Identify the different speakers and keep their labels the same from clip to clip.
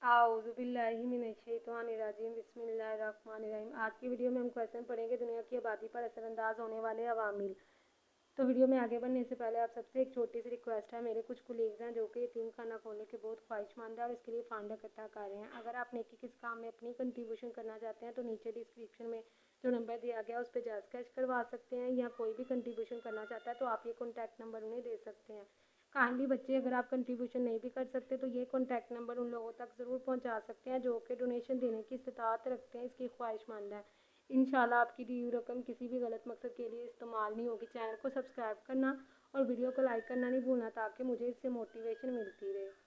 Speaker 1: आऊज़ु बिल्लाहि मिनश्शैतानिर्रजीम बिस्मिल्लाहिर्रहमानिर्रहीम। आज की वीडियो में हम क्वेश्चन पढ़ेंगे दुनिया की आबादी पर असरअंदाज होने वाले अवामिल। तो वीडियो में आगे बढ़ने से पहले आप सबसे एक छोटी सी रिक्वेस्ट है। मेरे कुछ कोलीग्स हैं जो कि यतीम खाना खोलने के बहुत ख्वाहिशमंद है और इसके लिए फंड इकट्ठा कर रहे हैं। अगर आप नेकी किस काम में अपनी कंट्रीब्यूशन करना चाहते हैं तो नीचे डिस्क्रिप्शन में जो नंबर दिया गया उस पर जा स्केच करवा सकते हैं, या कोई भी कंट्रीब्यूशन करना चाहता है तो आप ये कॉन्टैक्ट नंबर उन्हें दे सकते हैं। काइंडली बच्चे, अगर आप कंट्रीब्यूशन नहीं भी कर सकते तो ये कॉन्टैक्ट नंबर उन लोगों तक ज़रूर पहुंचा सकते हैं जो कि डोनेशन देने की इस्तात रखते हैं, इसकी ख्वाहिशमंद है। इंशाल्लाह आपकी दी हुई रकम किसी भी गलत मकसद के लिए इस्तेमाल नहीं होगी। चैनल को सब्सक्राइब करना और वीडियो को लाइक करना नहीं भूलना ताकि मुझे इससे मोटिवेशन मिलती रहे।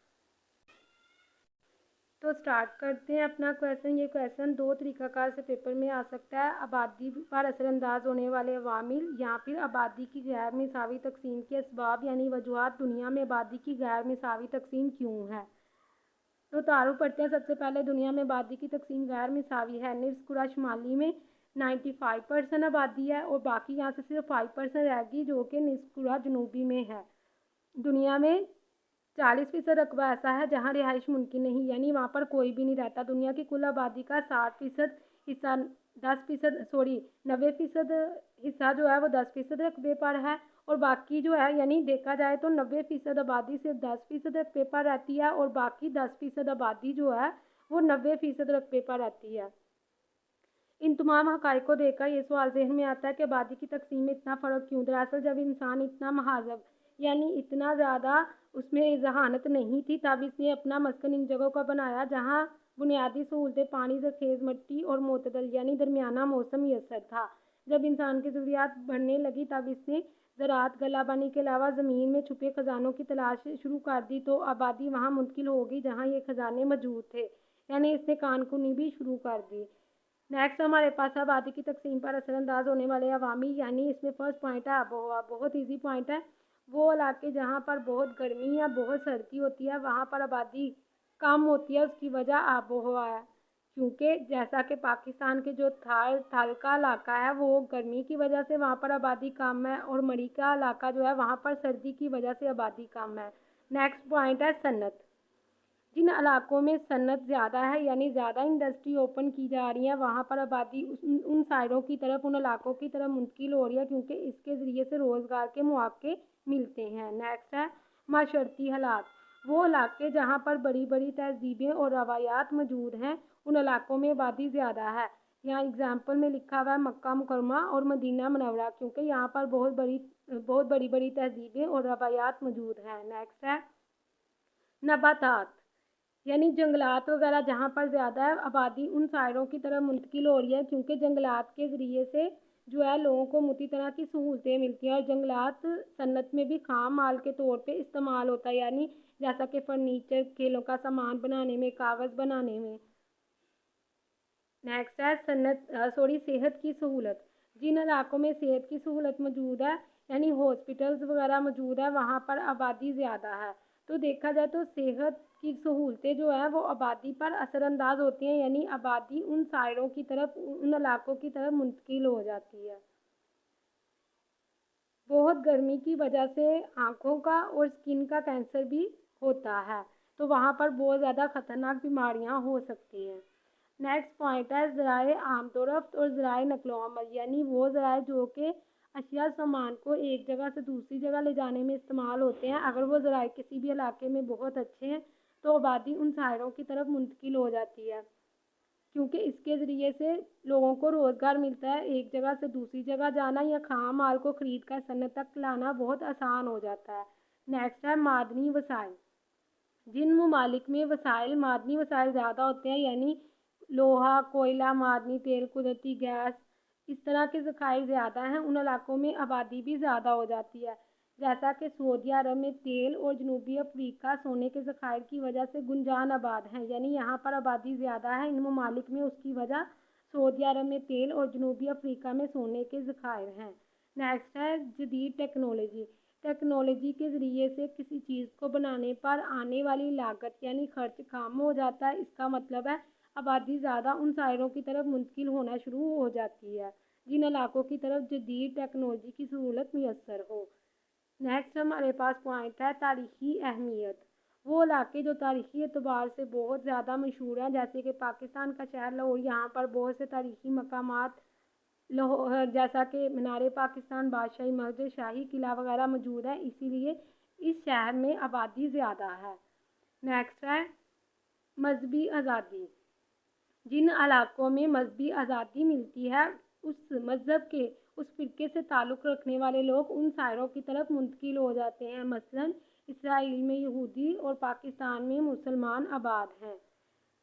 Speaker 1: तो स्टार्ट करते हैं अपना क्वेश्चन। ये क्वेश्चन दो तरीक़ाकार से पेपर में आ सकता है। आबादी पर असरअंदाज होने वाले अवामिल या फिर आबादी की गैर मिसावी तकसीम के असबाब यानी वजूहात। दुनिया में आबादी की गैर मिसावी तकसीम क्यों है? तो तारुफ पढ़ते हैं। सबसे पहले दुनिया में आबादी की तकसीम गैर मिसावी है। निस्फ कुरा शुमाली में 95% आबादी है और बाकी यहाँ से सिर्फ 5% रहेगी जो कि निस्फ कुरा जनूबी में है। दुनिया में 40% रकबा ऐसा है जहाँ रिहाइश मुमकिन नहीं, यानी वहाँ पर कोई भी नहीं रहता। दुनिया की कुल आबादी का 60% हिस्सा 90% हिस्सा जो है वो 10% रकबे पर है और बाकी जो है, यानी देखा जाए तो 90% आबादी सिर्फ 10% रकबे पर रहती है और बाकी 10% आबादी जो है वो 90% रकबे पर रहती है। इन तमाम हक़ाइक़ को देखकर ये सवाल ज़हन में आता है कि आबादी की तकसीम में इतना फ़र्क क्यों। दरअसल जब इंसान इतना महाज़ब यानी इतना ज़्यादा उसमें जहानत नहीं थी तब इसने अपना मस्कन इन जगहों का बनाया जहाँ बुनियादी सहूलतें, पानी, ज़रख़ेज़ मिट्टी और मोतदल यानी दरमियाना मौसम मैसर था। जब इंसान की ज़रूरियात बढ़ने लगी तब इसने ज़राअत, गलाबानी के अलावा ज़मीन में छुपे ख़जानों की तलाश शुरू कर दी, तो आबादी वहाँ मुंतकिल हो गई जहाँ ये ख़जाने मौजूद थे, यानी इसने कानकुनी भी शुरू कर दी। नेक्स्ट हमारे पास आबादी की तकसीम पर असरअंदाज होने वाले अवामी, यानी इसमें फर्स्ट पॉइंट है आबोहवा। बहुत ईजी पॉइंट है। वो इलाके जहाँ पर बहुत गर्मी या बहुत सर्दी होती है वहाँ पर आबादी कम होती है, उसकी वजह आबोहवा है। क्योंकि जैसा कि पाकिस्तान के जो थल का इलाका है वो गर्मी की वजह से वहाँ पर आबादी कम है और मरी का इलाका जो है वहाँ पर सर्दी की वजह से आबादी कम है। नेक्स्ट पॉइंट है सन्नत। जिन इलाकों में सन्नत ज़्यादा है यानी ज़्यादा इंडस्ट्री ओपन की जा रही है वहाँ पर आबादी उन साइडों की तरफ, उन इलाकों की तरफ मुंतकिल हो रही है क्योंकि इसके ज़रिए से रोज़गार के मौके मिलते हैं। नेक्स्ट है माशरती हालात। वो इलाके जहाँ पर बड़ी बड़ी तहजीबें और रवायात मौजूद हैं उन इलाकों में आबादी ज़्यादा है। यहाँ एग्जाम्पल में लिखा हुआ है मक्का मुकरमा और मदीना मुनव्वरा, क्योंकि यहाँ पर बहुत बड़ी बड़ी तहजीबें और रवायात मौजूद हैं। नेक्स्ट है नबातात, यानी जंगलात वगैरह जहाँ पर ज़्यादा है आबादी उन साइडों की तरफ मुंतकिल हो रही है क्योंकि जंगलात के ज़रिए से जो है लोगों को मुफ्त तरह की सहूलतें मिलती हैं और जंगलात सन्नत में भी खाम माल के तौर पे इस्तेमाल होता है, यानी जैसा कि फर्नीचर, खेलों का सामान बनाने में, कागज़ बनाने में। नेक्स्ट है सेहत की सहूलत। जिन इलाकों में सेहत की सहूलत मौजूद है यानी हॉस्पिटल्स वगैरह मौजूद है वहाँ पर आबादी ज़्यादा है। तो देखा जाए तो सेहत की सहूलतें जो है वो आबादी पर असरअंदाज होती हैं, यानी आबादी उन साइडों की तरफ, उन इलाकों की तरफ मुंतकिल हो जाती है। बहुत गर्मी की वजह से आँखों का और स्किन का कैंसर भी होता है, तो वहाँ पर बहुत ज़्यादा ख़तरनाक बीमारियाँ हो सकती हैं। नेक्स्ट पॉइंट है ज़राए आमदोरफ्त और ज़राए नक़लो अमल, यानी वो ज़राए जो कि अशिया सामान को एक जगह से दूसरी जगह ले जाने में इस्तेमाल होते हैं। अगर वो ज़राए किसी भी इलाके में बहुत अच्छे हैं तो आबादी उन साइडों की तरफ मुंतकिल हो जाती है क्योंकि इसके ज़रिए से लोगों को रोज़गार मिलता है। एक जगह से दूसरी जगह जाना या खाम माल को ख़रीद कर सनत तक लाना बहुत आसान हो जाता है। नेक्स्ट है मादनी वसाइल। जिन ममालिक में मादनी वसाइल ज़्यादा होते हैं यानी लोहा, कोयला, मादनी तेल, कुदरती गैस, इस तरह के ज़खायर ज़्यादा हैं, उन इलाकों में आबादी भी ज़्यादा हो जाती है। जैसा कि सऊदी अरब में तेल और जनूबी अफ्रीका सोने के ज़खायर की वजह से गुंजान आबाद हैं, यानी यहाँ पर आबादी ज़्यादा है इन ममालिक में, उसकी वजह सऊदी अरब में तेल और जनूबी अफ्रीका में सोने के ज़खायर हैं। नेक्स्ट है जदीद टेक्नोलॉजी। टेक्नोलॉजी के ज़रिए से किसी चीज़ को बनाने पर आने वाली लागत यानी खर्च कम हो जाता है। इसका मतलब है आबादी ज़्यादा उन साइडों की तरफ मुंतकिल होना शुरू हो जाती है जिन इलाकों की तरफ जदीद टेक्नोलॉजी की सहूलत मैसर हो। नेक्स्ट हमारे पास पॉइंट है तारीख़ी अहमियत। وہ علاقے جو تاریخی اعتبار سے بہت زیادہ مشہور ہیں، جیسے کہ پاکستان کا شہر لاہور، یہاں پر بہت سے تاریخی مقامات لاہور جیسا کہ مینار پاکستان، بادشاہی مسجد، شاہی قلعہ وغیرہ موجود ہے، اسی لیے اس شہر میں آبادی زیادہ ہے۔ نیکسٹ ہے مذہبی آزادی۔ جن علاقوں میں مذہبی آزادی ملتی ہے اس مذہب کے اس فرقے سے تعلق رکھنے والے لوگ ان شاعروں کی طرف منتقل ہو جاتے ہیں، مثلاً اسرائیل میں یہودی اور پاکستان میں مسلمان آباد ہیں۔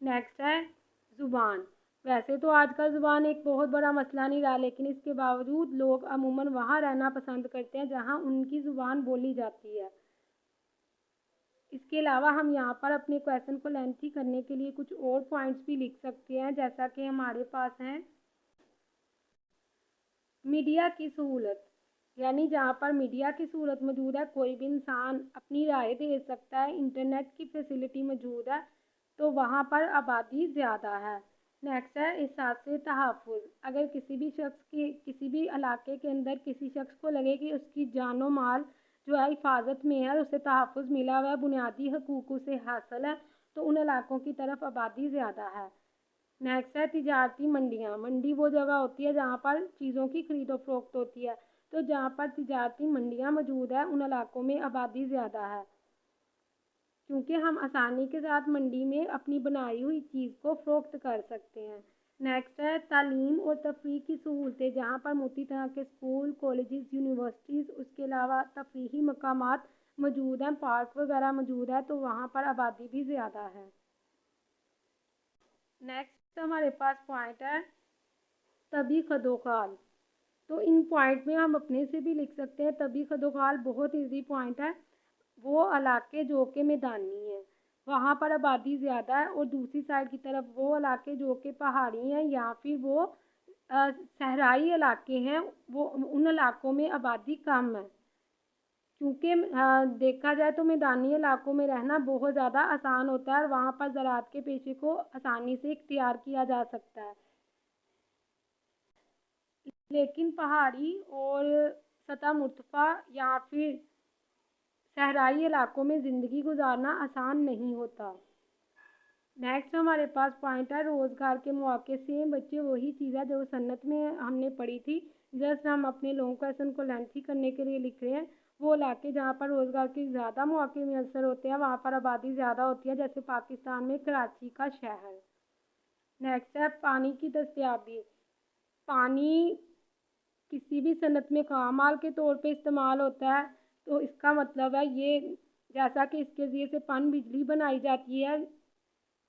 Speaker 1: نیکسٹ ہے زبان۔ ویسے تو آج کل زبان ایک بہت بڑا مسئلہ نہیں رہا، لیکن اس کے باوجود لوگ عموماً وہاں رہنا پسند کرتے ہیں جہاں ان کی زبان بولی جاتی ہے۔ اس کے علاوہ ہم یہاں پر اپنے کویشچن کو لینتھی کرنے کے لیے کچھ اور پوائنٹس بھی لکھ سکتے ہیں، جیسا کہ ہمارے پاس ہیں میڈیا کی سہولت، یعنی جہاں پر میڈیا کی سہولت موجود ہے، کوئی بھی انسان اپنی رائے دے سکتا ہے، انٹرنیٹ کی فیسلٹی موجود ہے، تو وہاں پر آبادی زیادہ ہے۔ نیکسٹ ہے احساس تحفظ۔ اگر کسی بھی شخص کی کسی بھی علاقے کے اندر کسی شخص کو لگے کہ اس کی جان و مال جو ہے حفاظت میں ہے، اسے تحفظ ملا ہوا ہے، بنیادی حقوق اسے حاصل ہے، تو ان علاقوں کی طرف آبادی زیادہ ہے۔ نیکسٹ ہے تجارتی منڈیاں۔ منڈی وہ جگہ ہوتی ہے جہاں پر چیزوں کی خرید و فروخت ہوتی ہے، تو جہاں پر تجارتی منڈیاں موجود ہیں ان علاقوں میں آبادی زیادہ ہے، کیونکہ ہم آسانی کے ساتھ منڈی میں اپنی بنائی ہوئی چیز کو فروخت کر سکتے ہیں۔ نیکسٹ ہے تعلیم اور تفریح کی سہولتیں۔ جہاں پر موٹی طرح کے اسکول، کالجز، یونیورسٹیز، اس کے علاوہ تفریحی مقامات موجود ہیں، پارک وغیرہ موجود ہے، تو وہاں پر آبادی بھی زیادہ ہے۔ نیکسٹ ہمارے پاس پوائنٹ ہے طبی خدوخال۔ تو ان پوائنٹ میں ہم اپنے سے بھی لکھ سکتے ہیں۔ طبی خدوخال بہت ایزی پوائنٹ ہے۔ وہ علاقے جو کہ میدانی ہیں وہاں پر آبادی زیادہ ہے، اور دوسری سائڈ کی طرف وہ علاقے جو کہ پہاڑی ہیں یا پھر وہ صحرائی علاقے ہیں، وہ ان علاقوں میں آبادی کم ہے، کیونکہ دیکھا جائے تو میدانی علاقوں میں رہنا بہت زیادہ آسان ہوتا ہے اور وہاں پر زراعت کے پیشے کو آسانی سے اختیار کیا جا سکتا ہے، لیکن پہاڑی اور سطح مرتفع یا پھر صحرائی علاقوں میں زندگی گزارنا آسان نہیں ہوتا۔ نیکسٹ ہمارے پاس پوائنٹ ہے روزگار کے مواقع۔ سیم بچے وہی چیز ہے جو صنعت میں ہم نے پڑھی تھی، جسٹ ہم اپنے لانگ کویشچن کو لینتھی کرنے کے لیے لکھ رہے ہیں۔ وہ علاقے جہاں پر روزگار کے زیادہ مواقع میسر ہوتے ہیں وہاں پر آبادی زیادہ ہوتی ہے، جیسے پاکستان میں کراچی کا شہر۔ نیکسٹ ہے پانی کی دستیابی۔ پانی کسی بھی صنعت میں خام مال کے طور پہ استعمال ہوتا ہے، تو اس کا مطلب ہے یہ جیسا کہ اس کے ذریعے سے پن بجلی بنائی جاتی ہے،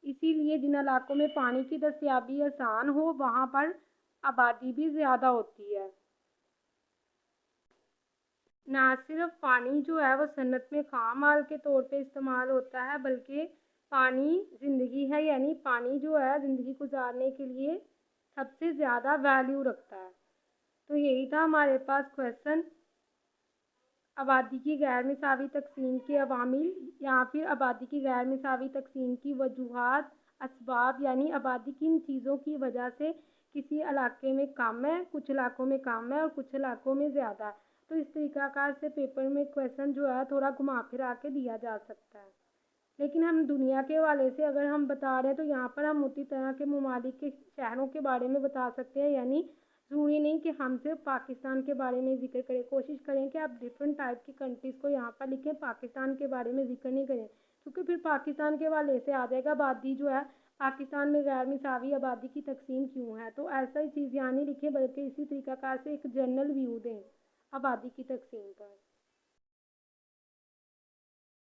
Speaker 1: اسی لیے جن علاقوں میں پانی کی دستیابی آسان ہو وہاں پر آبادی بھی زیادہ ہوتی ہے۔ نہ صرف پانی جو ہے وہ صنعت میں خام مال کے طور پہ استعمال ہوتا ہے، بلکہ پانی زندگی ہے، یعنی پانی جو ہے زندگی گزارنے کے لیے سب سے زیادہ ویلیو رکھتا ہے۔ تو یہی تھا ہمارے پاس کویشچن، آبادی کی غیر مساوی تقسیم کے عوامل یا پھر آبادی کی غیر مساوی تقسیم کی وجوہات، اسباب، یعنی آبادی کن چیزوں کی وجہ سے کسی علاقے میں کم ہے، کچھ علاقوں میں کم ہے اور کچھ علاقوں میں زیادہ ہے۔ تو اس طریقہ کار سے پیپر میں کویشچن جو ہے تھوڑا گھما پھرا کے دیا جا سکتا ہے، لیکن ہم دنیا کے حوالے سے اگر ہم بتا رہے ہیں تو یہاں پر ہم موٹی طرح کے ممالک کے شہروں کے بارے میں بتا سکتے ہیں، یعنی ضروری نہیں کہ ہم صرف پاکستان کے بارے میں ذکر کریں، کوشش کریں کہ آپ ڈفرینٹ ٹائپ کی کنٹریز کو یہاں پر لکھیں، پاکستان کے بارے میں ذکر نہیں کریں، کیونکہ پھر پاکستان کے حوالے سے آ جائے گا آبادی جو ہے پاکستان میں غیر مساوی آبادی کی تقسیم کیوں ہے، تو ایسا ہی چیز یہاں نہیں لکھیں بلکہ اسی طریقہ کار سے ایک جنرل ویو دیں آبادی کی تقسیم پر۔